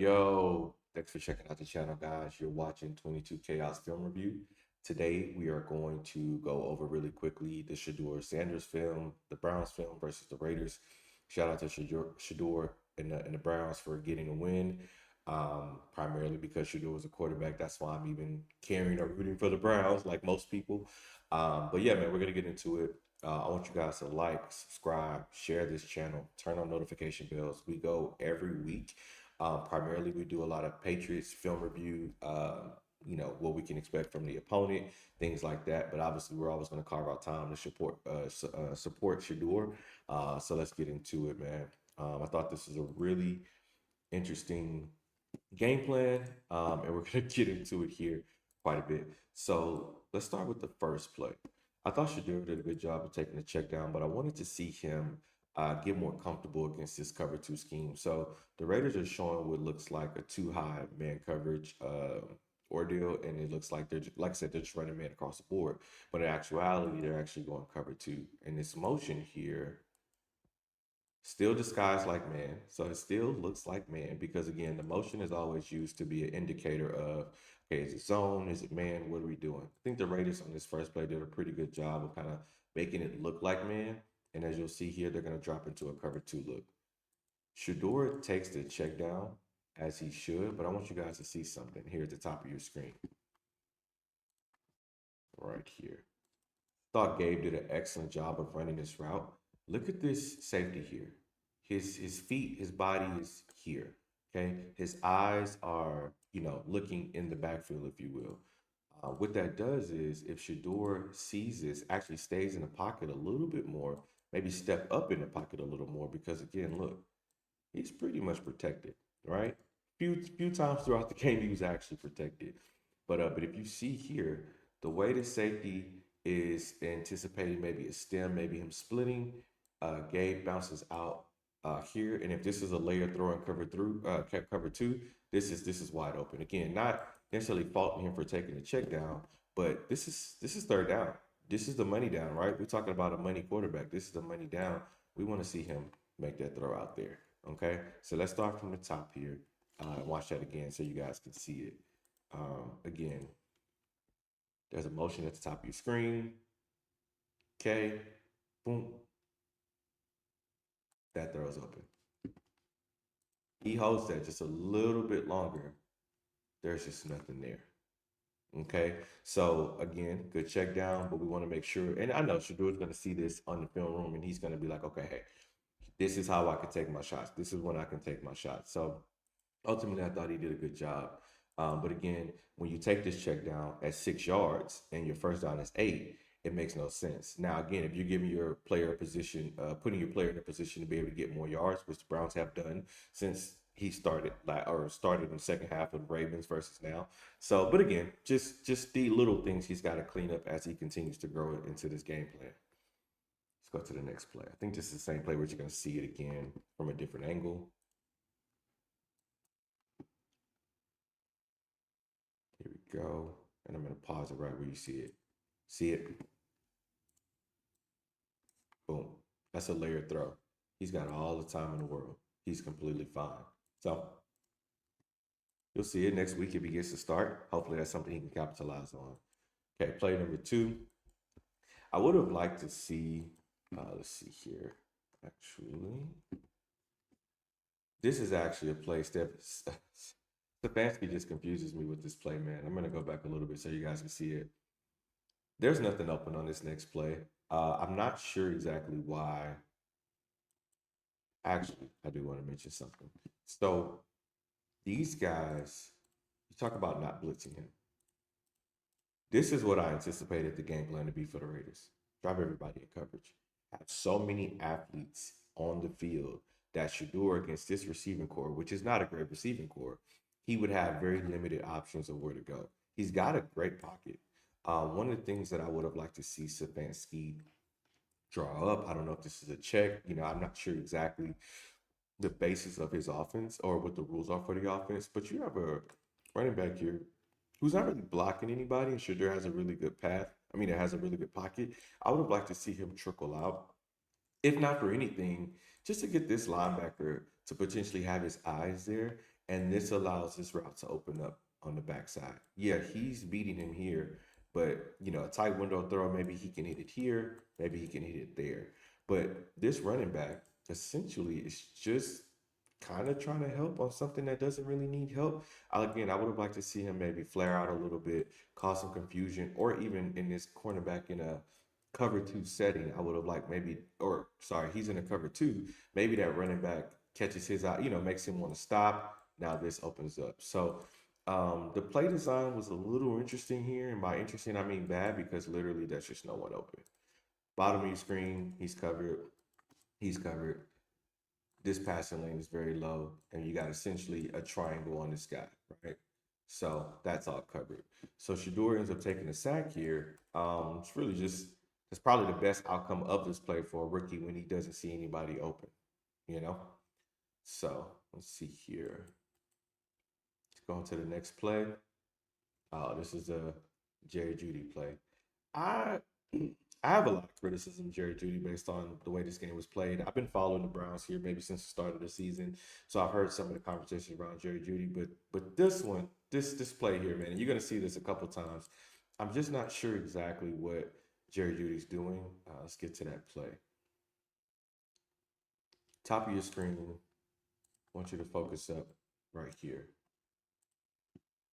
Yo, thanks for checking out the channel, guys. You're watching 22 Chaos Film Review. Today, we are going to go over really quickly the Shedeur Sanders film, the Browns film versus the Raiders. Shout out to Shedeur and the Browns for getting a win, primarily because Shedeur was a quarterback. That's why I'm even caring or rooting for the Browns, like most people. But yeah, man, we're going to get into it. I want you guys to like, subscribe, share this channel, turn on notification bells. We go every week. Primarily, we do a lot of Patriots film review, what we can expect from the opponent, things like that. But obviously, we're always going to carve out time to support Shedeur. So let's get into it, man. I thought this was a really interesting game plan, and we're going to get into it here quite a bit. So let's start with the first play. I thought Shedeur did a good job of taking the check down, but I wanted to see him get more comfortable against this cover two scheme. So the Raiders are showing what looks like a too high man coverage ordeal, and it looks like like I said, they're just running man across the board. But in actuality, they're actually going cover two. And this motion here still disguised like man, so it still looks like man because again, the motion is always used to be an indicator of, okay, is it zone, is it man, what are we doing? I think the Raiders on this first play did a pretty good job of kind of making it look like man, and as you'll see here, they're going to drop into a cover two look. Shedeur takes the check down as he should, but I want you guys to see something here at the top of your screen, right here. Thought Gabe did an excellent job of running this route. Look at this safety here. His feet, his body is here. Okay, his eyes are looking in the backfield, if you will. What that does is, if Shedeur sees this, actually stays in the pocket a little bit more, maybe step up in the pocket a little more, because again, look, he's pretty much protected, right? Few times throughout the game he was actually protected, but if you see here, the way the safety is anticipating maybe a stem, maybe him splitting, Gabe bounces out here, and if this is a layer throw and cover two, this is wide open. Again, not necessarily faulting him for taking the check down, but this is third down. This is the money down, right? We're talking about a money quarterback. This is the money down. We want to see him make that throw out there. Okay, so let's start from the top here and watch that again so you guys can see it. Again, there's a motion at the top of your screen. Okay, boom, that throws open. He holds that just a little bit longer. There's just nothing there. Okay, so again, good check down, but we want to make sure. And I know Shedeur is going to see this on the film room, and he's going to be like, okay, hey, this is how I can take my shots. This is when I can take my shots. So ultimately, I thought he did a good job. But again, when you take this check down at 6 yards and your first down is 8, it makes no sense. Now, again, if you're giving your player a position, putting your player in a position to be able to get more yards, which the Browns have done since he started in the second half of the Ravens versus now. So, but again, just the little things he's got to clean up as he continues to grow into this game plan. Let's go to the next play. I think this is the same play where you're going to see it again from a different angle. Here we go. And I'm going to pause it right where you see it. See it? Boom. That's a layered throw. He's got all the time in the world. He's completely fine. So you'll see it next week if he gets to start. Hopefully that's something he can capitalize on. Okay, play number 2. I would have liked to see, let's see here. Actually, this is actually a play step. Stefanski just confuses me with this play, man. I'm going to go back a little bit so you guys can see it. There's nothing open on this next play. I'm not sure exactly why. Actually, I do want to mention something. So these guys, you talk about not blitzing him. This is what I anticipated the game plan to be for the Raiders. Drive everybody in coverage. Have so many athletes on the field that Shedeur against this receiving core, which is not a great receiving core, he would have very limited options of where to go. He's got a great pocket. One of the things that I would have liked to see Stefanski draw up, I don't know if this is a check, I'm not sure exactly the basis of his offense or what the rules are for the offense, but you have a running back here who's not really blocking anybody, and Shedeur has a really good path. I mean, it has a really good pocket. I would have liked to see him trickle out, if not for anything, just to get this linebacker to potentially have his eyes there And this allows this route to open up on the backside. Yeah, he's beating him here, but you know, a tight window throw, maybe he can hit it here, maybe he can hit it there. But this running back essentially is just kind of trying to help on something that doesn't really need help. Again, I would have liked to see him maybe flare out a little bit, cause some confusion, or even in this cornerback in a cover two setting, I would have liked maybe, or sorry, he's in a cover two. Maybe that running back catches his eye, you know, makes him want to stop. Now this opens up. So the play design was a little interesting here. And by interesting, I mean bad because literally that's just no one open. Bottom of your screen, he's covered. He's covered. This passing lane is very low, and you got essentially a triangle on this guy, right? So that's all covered. So Shedeur ends up taking a sack here. It's really just it's probably the best outcome of this play for a rookie when he doesn't see anybody open, you know. So let's see here. Let's go on to the next play. This is a Jerry Judy play. I I have a lot of criticism of Jerry Judy based on the way this game was played. I've been following the Browns here maybe since the start of the season, so I've heard some of the conversations around Jerry Judy. But this one, this play here, man, and you're gonna see this a couple times. I'm just not sure exactly what Jerry Judy's doing. Let's get to that play. Top of your screen. I want you to focus up right here.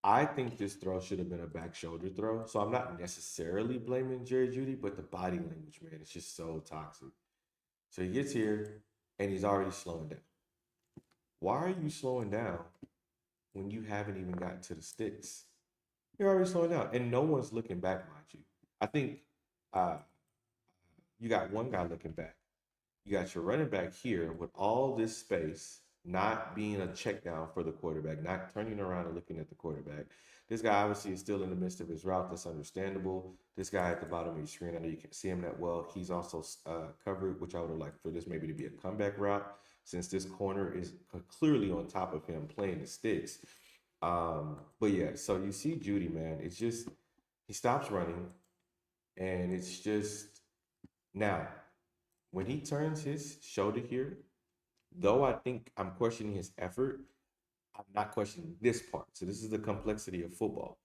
I think this throw should have been a back shoulder throw. So I'm not necessarily blaming Jerry Judy, but the body language, man, it's just so toxic. So he gets here and he's already slowing down. Why are you slowing down when you haven't even gotten to the sticks? You're already slowing down, and no one's looking back, mind you. I think uh, you got one guy looking back. You got your running back here with all this space, not being a check down for the quarterback, not turning around and looking at the quarterback. This guy obviously is still in the midst of his route. That's understandable. This guy at the bottom of your screen, I know you can't see him that well. He's also covered, which I would have liked for this maybe to be a comeback route since this corner is clearly on top of him playing the sticks. But yeah, so you see Judy, man. It's just he stops running, and it's just now when he turns his shoulder here, though I think I'm questioning his effort, I'm not questioning this part. So this is the complexity of football.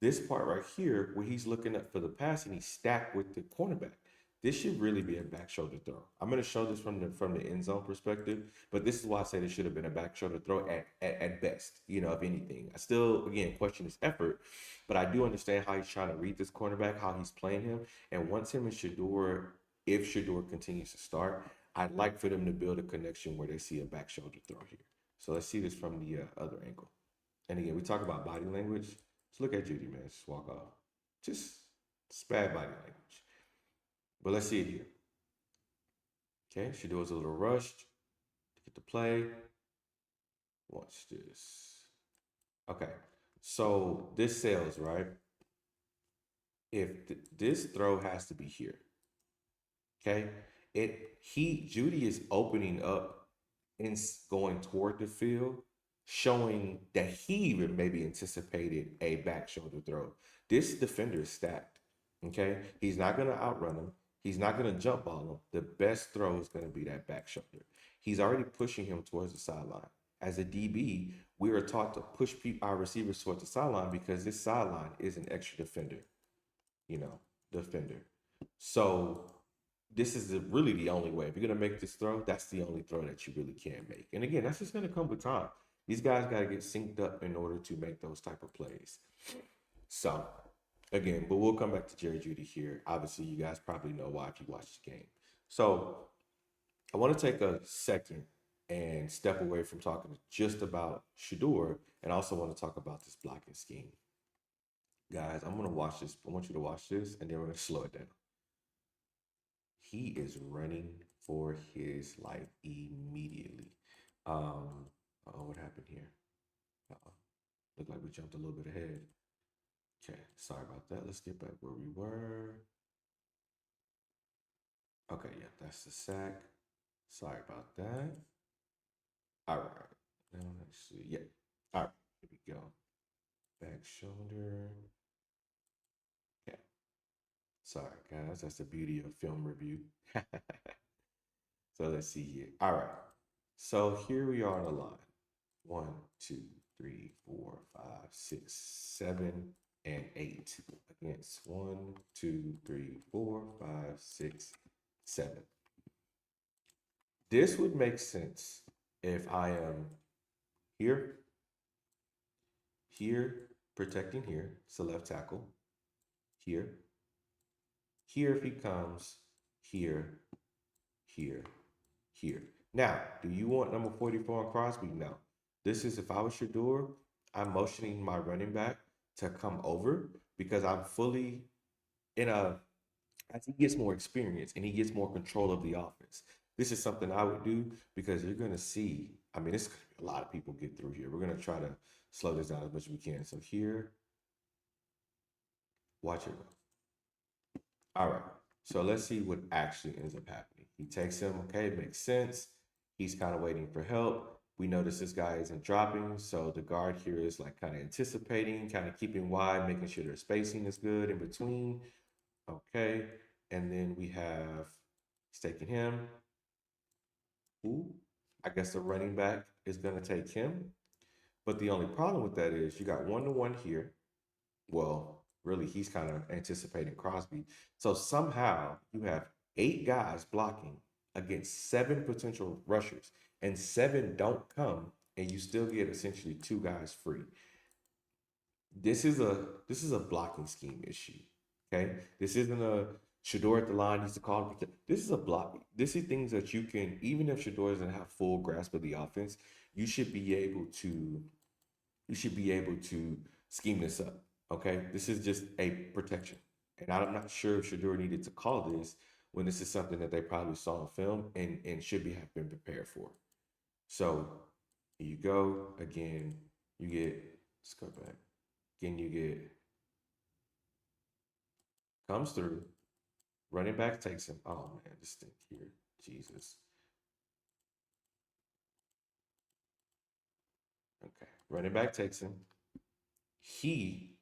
This part right here, where he's looking up for the pass and he's stacked with the cornerback. This should really be a back shoulder throw. I'm going to show this from the end zone perspective, but this is why I say this should have been a back shoulder throw at best, you know, if anything. I still, again, question his effort, but I do understand how he's trying to read this cornerback, how he's playing him. And once him and Shedeur, if Shedeur continues to start, I'd like for them to build a connection where they see a back shoulder throw here. So let's see this from the other angle. And again, we talk about body language. Just look at Judy, man. Just walk off. Just bad body language. But let's see it here. Okay, she does a little rushed to get the play. Watch this. Okay, so this sells, right? If this throw has to be here, okay? Judy is opening up and going toward the field, showing that he even maybe anticipated a back shoulder throw. This defender is stacked. Okay, he's not going to outrun him. He's not going to jump ball him. The best throw is going to be that back shoulder. He's already pushing him towards the sideline. As a DB, we are taught to push our receivers towards the sideline because this sideline is an extra defender, you know, defender. So this is really the only way. If you're going to make this throw, that's the only throw that you really can make. And again, that's just going to come with time. These guys got to get synced up in order to make those type of plays. So again, but we'll come back to Jerry Judy here. Obviously, you guys probably know why if you watch the game. So I want to take a second and step away from talking just about Shedeur and also want to talk about this blocking scheme. Guys, I'm going to watch this. I want you to watch this, and then we're going to slow it down. He is running for his life immediately. What happened here? Looked like we jumped a little bit ahead. Okay, sorry about that. Let's get back where we were. Okay, yeah, that's the sack. Sorry about that. All right. Now let's see. Yeah. All right. Here we go. Back shoulder. Yeah. Sorry, guys. That's the beauty of film review. So let's see here. All right. So here we are on the line. 1, 2, 3, 4, 5, 6, 7, and 8 against 1, 2, 3, 4, 5, 6, 7. This would make sense if I am here, here, protecting here. It's the left tackle. Here. Here if he comes. Here, here, here. Now, do you want number 44 on Crosby? No. This is if I was Shedeur, I'm motioning my running back to come over because I'm fully in a as he gets more experience and he gets more control of the offense. This is something I would do because you're gonna see. I mean, it's gonna be a lot of people get through here. We're gonna try to slow this down as much as we can. So here, watch it go. All right. So let's see what actually ends up happening. He takes him. Okay, it makes sense. He's kind of waiting for help. We notice this guy isn't dropping. So the guard here is like kind of anticipating, kind of keeping wide, making sure their spacing is good in between. Okay. And then we have he's taking him. Ooh, I guess the running back is going to take him. But the only problem with that is you got 1-to-1 here. Well, really, he's kind of anticipating Crosby. So somehow you have 8 guys blocking against 7 potential rushers, and 7 don't come, and you still get essentially 2 guys free. This is a blocking scheme issue. Okay, this isn't a Shedeur at the line needs to call. This is a block. This is things that you can, even if Shedeur doesn't have full grasp of the offense, you should be able to scheme this up. Okay, this is just a protection, and I'm not sure if Shedeur needed to call this when this is something that they probably saw in film and should be have been prepared for. So here you go again. You get let's go back again. You get comes through. Running back takes him. Oh man, this thing here, Jesus. Okay, running back takes him. He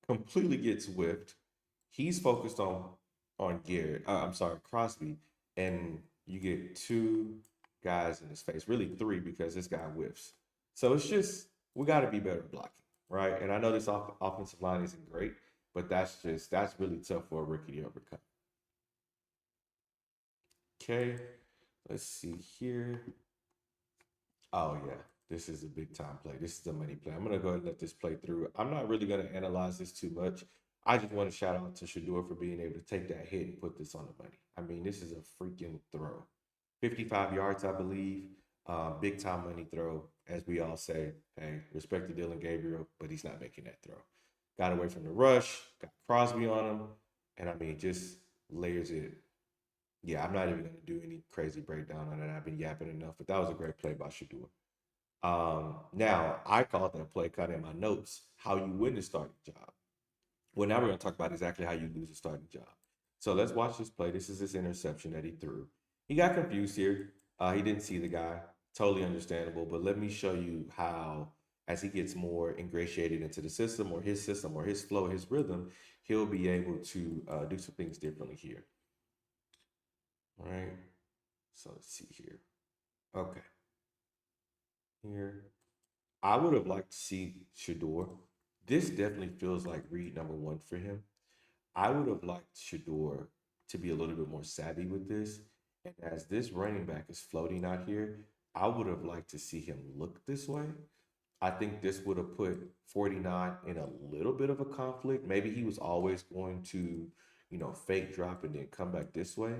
completely gets whipped. He's focused on Garrett. I'm sorry, Crosby, and you get 2 guys in his face. Really 3 because this guy whiffs. So it's just we got to be better blocking, right? And I know this offensive line isn't great, but that's really tough for a rookie to overcome. Okay, let's see here. Oh yeah, this is a big time play. This is a money play. I'm gonna go ahead and let this play through. I'm not really gonna analyze this too much. I just want to shout out to Shedeur for being able to take that hit and put this on the money. I mean, this is a freaking throw. 55 yards, I believe. Big time money throw. As we all say, hey, respect to Dylan Gabriel, but he's not making that throw. Got away from the rush, got Crosby on him, and I mean, just layers it. Yeah, I'm not even going to do any crazy breakdown on it. I've been yapping enough, but that was a great play by Shedeur. Now I called that play kind of in my notes how you win the starting job. Well, now we're going to talk about exactly how you lose a starting job. So let's watch this play. This is this interception that he threw. He got confused here. He didn't see the guy. Totally understandable. But let me show you how, as he gets more ingratiated into the system or his flow, his rhythm, he'll be able to do some things differently here. All right. So let's see here. Okay. Here. I would have liked to see Shedeur. This definitely feels like read number 1 for him. I would have liked Shedeur to be a little bit more savvy with this. And as this running back is floating out here, I would have liked to see him look this way. I think this would have put 49 in a little bit of a conflict. Maybe he was always going to, fake drop and then come back this way.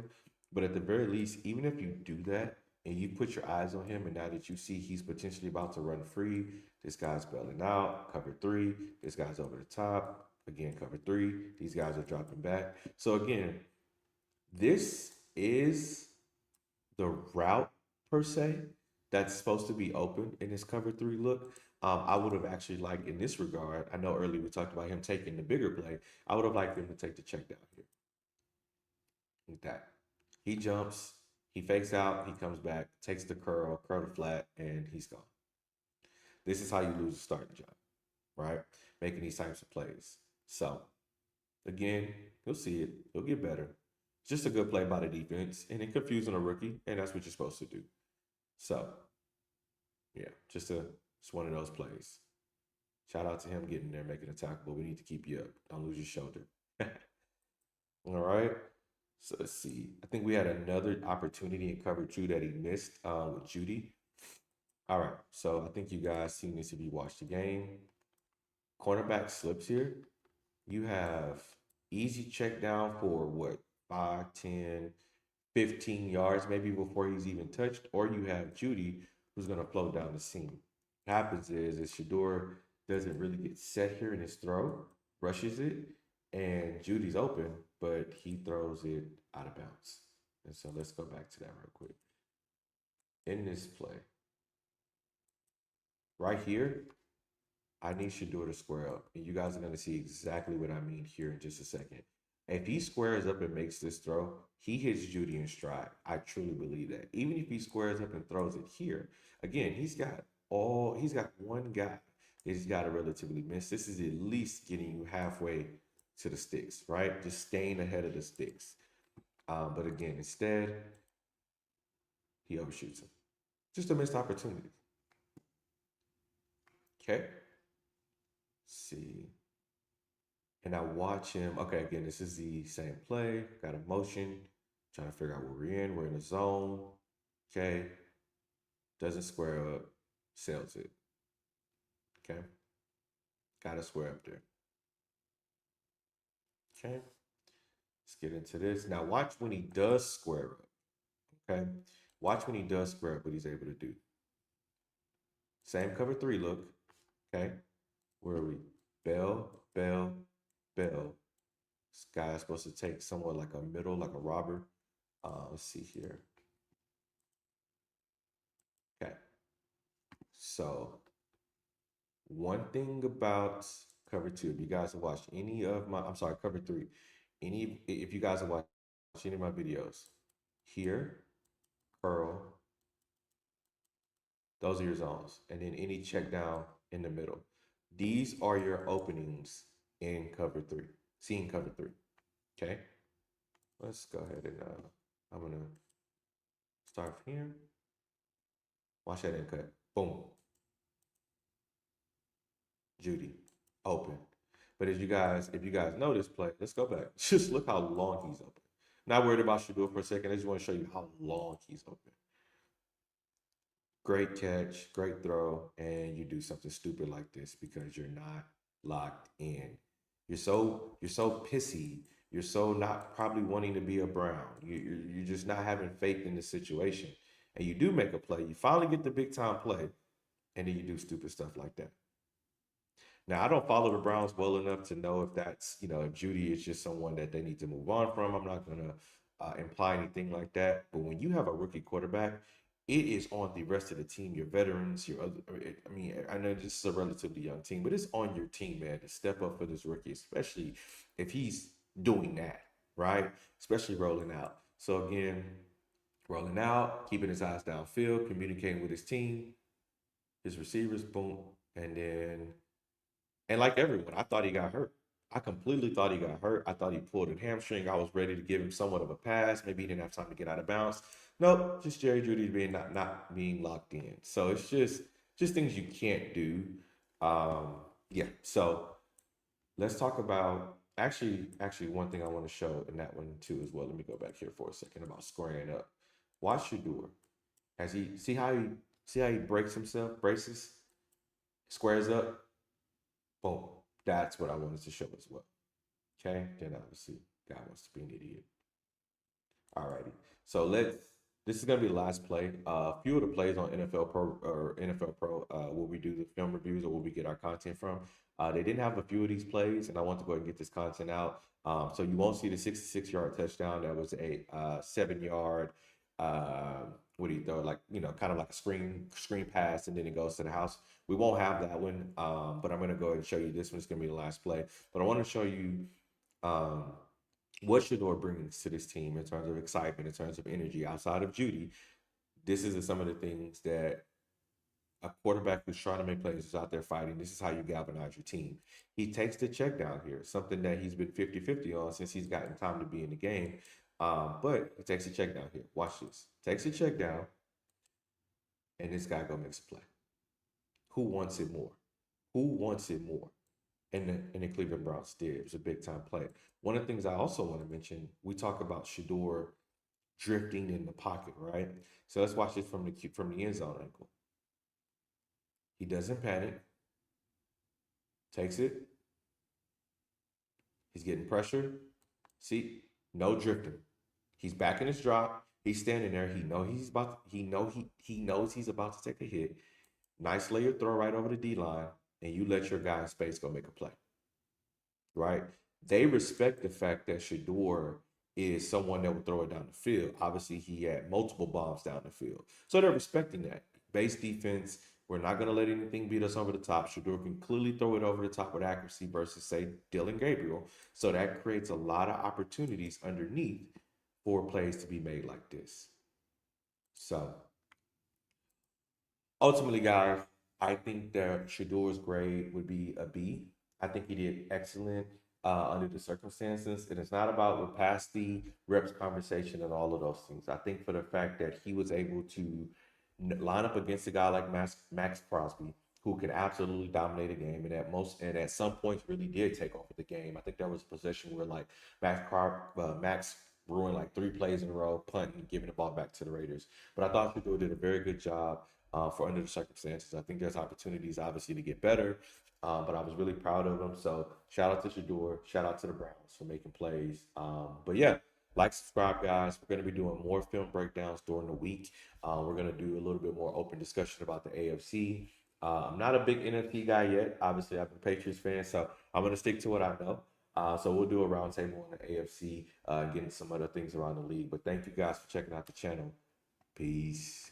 But at the very least, even if you do that and you put your eyes on him, and now that you see he's potentially about to run free, this guy's bailing out, cover 3, this guy's over the top, again, cover 3, these guys are dropping back. So again, this is the route per se that's supposed to be open in his cover 3 look. I would have actually liked in this regard. I know earlier we talked about him taking the bigger play. I would have liked him to take the check down here. Like that. He jumps, he fakes out, he comes back, takes the curl to flat, and he's gone. This is how you lose a starting job, right? Making these types of plays. So again, you'll see it. He'll get better. Just a good play by the defense, and it confusing a rookie, and that's what you're supposed to do. So Yeah, just one of those plays. Shout out to him getting there, making a tackle, but we need to keep you up. Don't lose your shoulder. All right. So let's see. I think we had another opportunity in cover two that he missed with Judy. All right. So I think you guys seen this if you watched the game. Cornerback slips here. You have easy check down for what, 5, 10, 15 yards maybe before he's even touched, or you have Judy who's going to float down the seam. What happens is Shedeur doesn't really get set here in his throw, rushes it, and Judy's open, but he throws it out of bounds. And so let's go back to that real quick. In this play, right here, I need Shedeur to square up. And you guys are going to see exactly what I mean here in just a second. If he squares up and makes this throw, he hits Judy in stride. I truly believe that. Even if he squares up and throws it here, again, he's got one guy that he's got to relatively miss. This is at least getting you halfway to the sticks, right? Just staying ahead of the sticks. But again, instead, he overshoots him. Just a missed opportunity. Okay. See. And I watch him. Okay, again, this is the same play. Got a motion. Trying to figure out where we're in. We're in a zone. Okay. Doesn't square up. Sails it. Okay. Got to square up there. Okay. Let's get into this. Now watch when he does square up. Okay. Watch when he does square up what he's able to do. Same cover three look. Okay. Where are we? Bell, bell, bell. This guy is supposed to take somewhat like a middle, like a robber. Let's see here. Okay. So one thing about cover two, if you guys have watched any of my, I'm sorry, cover three, if you guys have watched any of my videos, here, curl, those are your zones, and then any check down in the middle. These are your openings in cover three, seeing cover three. Okay, let's go ahead and I'm gonna start from here. Watch that in cut. Boom. Judy, open. But if you guys know this play, let's go back. Just look how long he's open. Not worried about Shedeur for a second. I just want to show you how long he's open. Great catch, great throw, and you do something stupid like this because you're not locked in. You're so pissy. You're so not probably wanting to be a Brown. You're just not having faith in the situation. And you do make a play. You finally get the big time play, and then you do stupid stuff like that. Now, I don't follow the Browns well enough to know if that's, if Judy is just someone that they need to move on from. I'm not going to imply anything like that. But when you have a rookie quarterback, it is on the rest of the team, your veterans, your other. I mean, I know this is a relatively young team, but it's on your team, man, to step up for this rookie, especially if he's doing that, right? Especially rolling out. So, again, rolling out, keeping his eyes downfield, communicating with his team, his receivers, boom. And like everyone, I thought he got hurt. I completely thought he got hurt. I thought he pulled a hamstring. I was ready to give him somewhat of a pass. Maybe he didn't have time to get out of bounds. Nope, just Jerry Judy being not being locked in. So it's just things you can't do. Yeah. So let's talk about actually one thing I want to show in that one too as well. Let me go back here for a second about squaring up. Watch Shedeur. As he see how he breaks himself, braces, squares up. Boom. That's what I wanted to show as well. Okay. Then obviously, God wants to be an idiot. Alrighty. So this is gonna be the last play. A few of the plays on NFL Pro or NFL Pro, where we do the film reviews or where we get our content from. They didn't have a few of these plays, and I want to go ahead and get this content out. So you won't see the 66-yard touchdown. That was a 7-yard. What do you throw? Like, kind of like a screen pass, and then it goes to the house. We won't have that one, but I'm gonna go ahead and show you this one. It's gonna be the last play. But I want to show you. Um, what Shedeur brings to this team in terms of excitement, in terms of energy outside of Judy. This is some of the things that a quarterback who's trying to make plays is out there fighting. This is how you galvanize your team. He takes the check down here, something that he's been 50-50 on since he's gotten time to be in the game. But he takes the check down here. Watch this. Takes the check down, and this guy go makes a play. Who wants it more? Who wants it more? And the Cleveland Browns did. It was a big time play. One of the things I also want to mention, we talk about Shedeur drifting in the pocket, right? So let's watch this from the end zone angle. He doesn't panic, takes it. He's getting pressured. See, no drifting. He's back in his drop. He's standing there. He knows he's about to take a hit. Nice layer throw right over the D line, and you let your guy in space go make a play. Right? They respect the fact that Shedeur is someone that will throw it down the field. Obviously, he had multiple bombs down the field. So they're respecting that. Base defense, we're not going to let anything beat us over the top. Shedeur can clearly throw it over the top with accuracy versus, say, Dylan Gabriel. So that creates a lot of opportunities underneath for plays to be made like this. So ultimately, guys, I think that Shadeur's grade would be a B. I think he did excellent under the circumstances. And it's not about we're past the reps conversation and all of those things. I think for the fact that he was able to line up against a guy like Max Crosby, who can absolutely dominate a game, and at some points really did take over the game. I think there was a possession where like Max ruined like 3 plays in a row, punting, giving the ball back to the Raiders. But I thought Shedeur did a very good job for under the circumstances. I think there's opportunities, obviously, to get better, but I was really proud of him. So shout out to Shedeur, shout out to the Browns for making plays. But yeah, like, subscribe, guys. We're going to be doing more film breakdowns during the week. We're going to do a little bit more open discussion about the AFC. I'm not a big NFC guy yet. Obviously, I'm a Patriots fan, so I'm going to stick to what I know. So we'll do a roundtable on the AFC, getting some other things around the league. But thank you guys for checking out the channel. Peace.